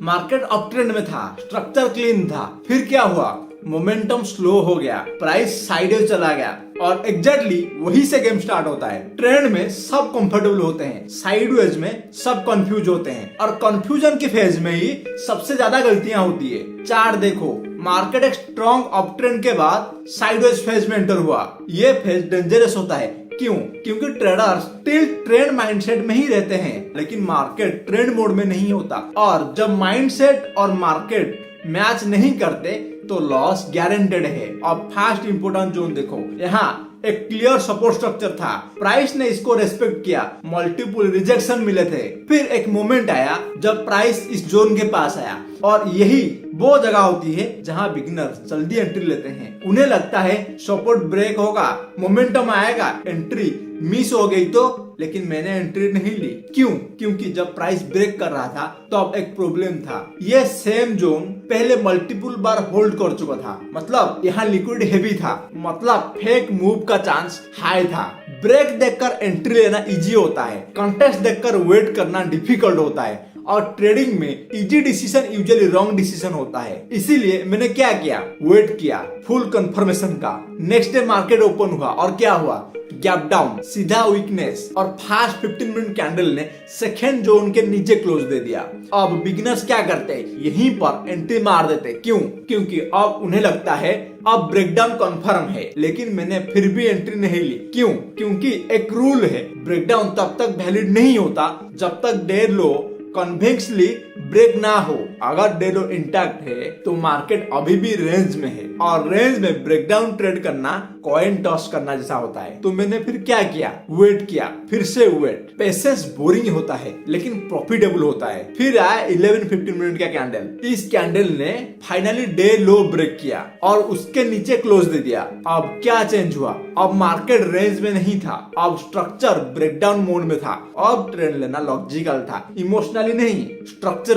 Market up trend में था, structure clean था, फिर क्या हुआ? मोमेंटम स्लो हो गया, प्राइस साइडवेज चला गया और एग्जैक्टली वही से गेम स्टार्ट होता है। ट्रेंड में सब कंफर्टेबल होते हैं, साइडवेज में सब कंफ्यूज होते हैं और कंफ्यूजन की फेज में ही सबसे ज्यादा गलतियां होती है। चार्ट देखो, मार्केट एक स्ट्रॉन्ग अप ट्रेंड के बाद साइडवेज फेज में एंटर हुआ। ये फेज डेंजरस होता है। क्यों? क्योंकि ट्रेडर्स स्टिल ट्रेंड माइंडसेट में ही रहते हैं, लेकिन मार्केट ट्रेंड मोड में नहीं होता। और जब माइंडसेट और मार्केट मैच नहीं करते तो लॉस गारंटेड है। अब फर्स्ट इंपोर्टेंट जोन देखो, यहाँ एक क्लियर सपोर्ट स्ट्रक्चर था, प्राइस ने इसको रेस्पेक्ट किया, मल्टीपल रिजेक्शन मिले थे। फिर एक मोमेंट आया जब प्राइस इस जोन के पास आया और यही वो जगह होती है जहां बिगिनर्स जल्दी एंट्री लेते हैं। उन्हें लगता है सपोर्ट ब्रेक होगा, मोमेंटम आएगा, एंट्री मिस हो गई तो, लेकिन मैंने एंट्री नहीं ली। क्यों? क्योंकि जब प्राइस ब्रेक कर रहा था तो अब एक प्रॉब्लम था, ये सेम जोन पहले मल्टीपल बार होल्ड कर चुका था, मतलब यहाँ लिक्विड हेवी था, मतलब फेक मूव का चांस हाई था। ब्रेक देखकर एंट्री लेना इजी होता है, कंटेस्ट देखकर वेट करना डिफिकल्ट होता है और ट्रेडिंग में easy decision usually wrong decision होता है। इसीलिए मैंने क्या किया? वेट किया फुल कंफर्मेशन का। नेक्स्ट डे मार्केट ओपन हुआ और क्या हुआ? गैप डाउन, सीधा वीकनेस और फास्ट 15 मिनट कैंडल ने सेकेंड जोन के नीचे क्लोज दे दिया। अब बिगिनर्स क्या करते हैं? यहीं पर एंट्री मार देते। क्यों? क्योंकि अब उन्हें लगता है अब ब्रेकडाउन कंफर्म है, लेकिन मैंने फिर भी एंट्री नहीं ली। क्यों? क्योंकि एक रूल है, ब्रेकडाउन तब तक वैलिड नहीं होता जब तक डे लो कन्वेंशनली ब्रेक ना हो। अगर डे लो इंटैक्ट है तो मार्केट अभी भी रेंज में है और रेंज में ब्रेकडाउन ट्रेड करना कॉइन टॉस करना जैसा होता है। तो मैंने फिर क्या किया? वेट किया, फिर से वेट। पेशेंस बोरिंग होता है लेकिन प्रॉफिटेबल होता है। फिर आया 11-15 मिनट का कैंडल। इस कैंडल ने फाइनली डे लो ब्रेक किया और उसके नीचे क्लोज दे दिया। अब क्या चेंज हुआ? अब मार्केट रेंज में नहीं था, अब स्ट्रक्चर ब्रेकडाउन मोड में था। अब ट्रेंड लेना लॉजिकल था, इमोशनली नहीं, स्ट्रक्चरली।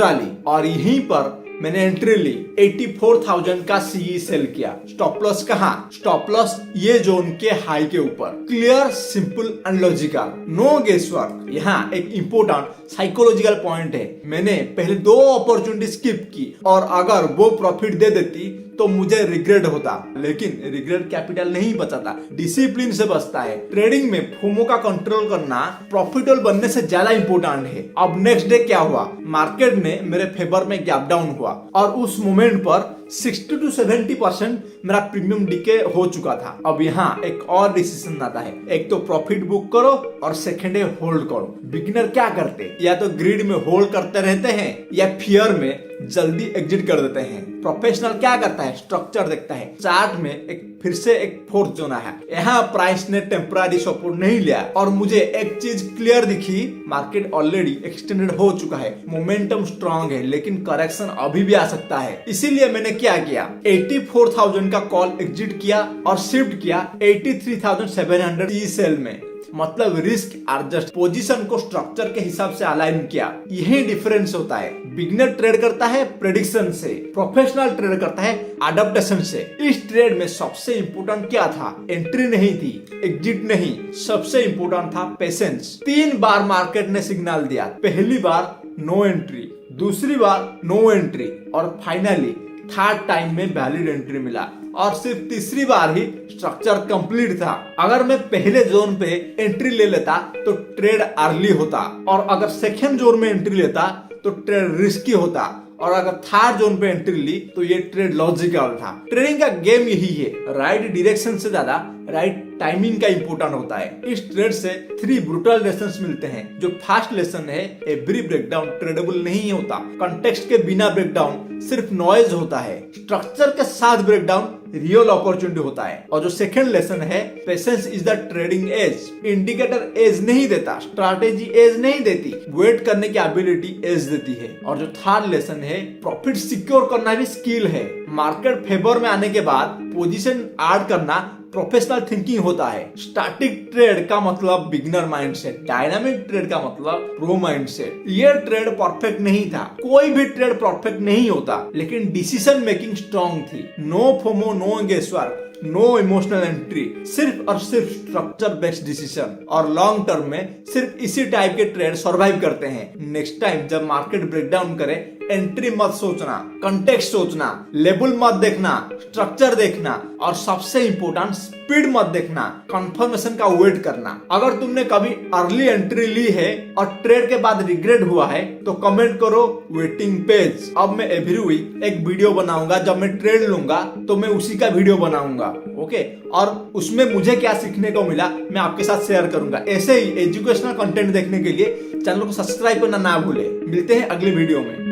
और यहीं पर मैंने एंट्री ली, 84,000 का सीई सेल किया। स्टॉप लॉस कहाँ? स्टॉप लॉस ये जोन के हाई के ऊपर। Clear, simple and logical, no guess work. यहाँ एक इम्पोर्टेंट साइकोलॉजिकल पॉइंट है, मैंने पहले 2 अपॉर्चुनिटी स्किप की और अगर वो प्रॉफिट दे देती तो मुझे रिग्रेट होता, लेकिन रिग्रेट कैपिटल नहीं बचाता, डिसिप्लिन से बचता है। ट्रेडिंग में फोमो का कंट्रोल करना प्रॉफिटेबल बनने से ज्यादा इंपॉर्टेंट है। अब नेक्स्ट डे क्या हुआ? मार्केट ने मेरे फेवर में गैप डाउन हुआ और उस मोमेंट पर 60 to 70% मेरा प्रीमियम डीके हो चुका था। अब यहाँ एक और डिसीजन आता है, एक तो प्रॉफिट बुक करो और सेकेंड डे होल्ड करो। बिगिनर क्या करते? या तो ग्रीड में होल्ड करते रहते हैं या फियर में जल्दी एग्जिट कर देते हैं। प्रोफेशनल क्या करता है? स्ट्रक्चर देखता है, चार्ट में एक फिर से एक फोर्थ जोन है। यहाँ प्राइस ने टेम्पररी सपोर्ट नहीं लिया और मुझे एक चीज क्लियर दिखी, मार्केट ऑलरेडी एक्सटेंडेड हो चुका है, मोमेंटम स्ट्रॉन्ग है, लेकिन करेक्शन अभी भी आ सकता है। इसीलिए मैंने क्या किया? 84,000 का कॉल एग्जिट किया और शिफ्ट किया 83,700 ई सेल में। मतलब रिस्क एडजस्ट, पोजीशन को स्ट्रक्चर के हिसाब से अलाइन किया। यही डिफरेंस होता है। बिगिनर ट्रेड करता है प्रेडिक्शन से, प्रोफेशनल ट्रेड करता है अडॉप्टेशन से। इस ट्रेड में सबसे इंपोर्टेंट क्या था? एंट्री नहीं थी, एग्जिट नहीं, सबसे इंपोर्टेंट था पेशेंस। 3 बार मार्केट ने सिग्नल दिया, पहली बार नो एंट्री, दूसरी बार नो एंट्री और फाइनली थर्ड टाइम में वैलिड एंट्री मिला और सिर्फ तीसरी बार ही स्ट्रक्चर कंप्लीट था। अगर मैं पहले जोन पे एंट्री ले लेता तो ट्रेड अर्ली होता और अगर सेकेंड जोन में एंट्री लेता तो ट्रेड रिस्की होता और अगर थर्ड जोन पे एंट्री ली तो ये ट्रेड लॉजिकल था। ट्रेडिंग का गेम यही है, राइट डायरेक्शन से ज्यादा राइट टाइमिंग का इंपोर्टेंट होता है। इस ट्रेड से 3 ब्रूटल लेसन्स मिलते हैं। जो फर्स्ट लेसन है, एवरी ब्रेकडाउन ट्रेडेबल नहीं होता, कॉन्टेक्स्ट के बिना ब्रेकडाउन सिर्फ नॉइज होता है, स्ट्रक्चर के साथ ब्रेकडाउन रियल अपॉर्चुनिटी होता है। और जो सेकंड लेसन है, patience is the trading edge. Indicator edge नहीं देता, स्ट्रैटेजी एज नहीं देती, वेट करने की एबिलिटी एज देती है। और जो थर्ड लेसन है, प्रॉफिट सिक्योर करना भी स्किल है। मार्केट फेवर में आने के बाद पोजीशन ऐड करना प्रोफेशनल थिंकिंग होता है। स्टैटिक ट्रेड का मतलब बिगिनर माइंडसेट, डायनामिक ट्रेड का मतलब प्रो माइंडसेट। ये ट्रेड परफेक्ट नहीं था, कोई भी ट्रेड परफेक्ट नहीं होता, लेकिन डिसीजन मेकिंग स्ट्रांग थी। No FOMO, no guesswork, no emotional entry, सिर्फ और सिर्फ स्ट्रक्चर बेस्ड डिसीजन। और लॉन्ग टर्म में सिर्फ इसी टाइप के ट्रेड सर्वाइव करते हैं। नेक्स्ट टाइम जब मार्केट ब्रेकडाउन करे, एंट्री मत सोचना, कंटेक्स्ट सोचना, लेबल मत देखना, स्ट्रक्चर देखना और सबसे इंपॉर्टेंट स्पीड मत देखना, कंफर्मेशन का वेट करना। अगर तुमने कभी अर्ली एंट्री ली है और ट्रेड के बाद रिग्रेट हुआ है तो कमेंट करो वेटिंग पेज। अब मैं एवरी वीक एक वीडियो बनाऊंगा, जब मैं ट्रेड लूंगा तो मैं उसी का वीडियो बनाऊंगा, ओके। और उसमें मुझे क्या सीखने को मिला मैं आपके साथ शेयर करूंगा। ऐसे ही एजुकेशनल कंटेंट देखने के लिए चैनल को सब्सक्राइब करना ना भूले। मिलते हैं अगली वीडियो में।